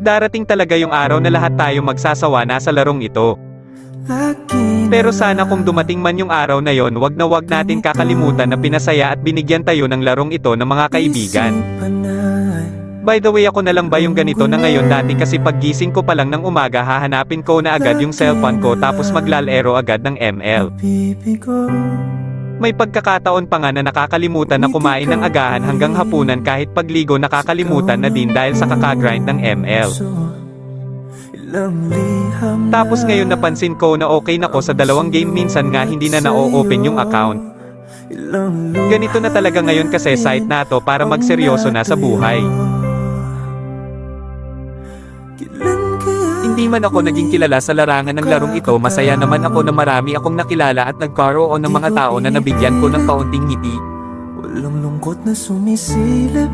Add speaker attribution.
Speaker 1: Darating talaga yung araw na lahat tayo magsasawa na sa larong ito. Pero sana kung dumating man yung araw na yon, wag na wag natin kakalimutan na pinasaya at binigyan tayo ng larong ito ng mga kaibigan. By the way, ako na lang ba yung ganito na ngayon? Dati kasi paggising ko pa lang ng umaga hahanapin ko na agad yung cellphone ko tapos maglalaro agad ng ML. May pagkakataon pa nga na nakakalimutan na kumain ng agahan hanggang hapunan, kahit pagligo nakakalimutan na din dahil sa kakagrind ng ML. Tapos ngayon napansin ko na okay na ko sa 2 game, minsan nga hindi na na-open yung account. Ganito na talaga ngayon kasi site na to para magseryoso na sa buhay. Hindi man ako naging kilala sa larangan ng larong ito, masaya naman ako na marami akong nakilala at nagkaroon ng mga tao na nabigyan ko ng kaunting ngiti.
Speaker 2: Walang lungkot na sumisilip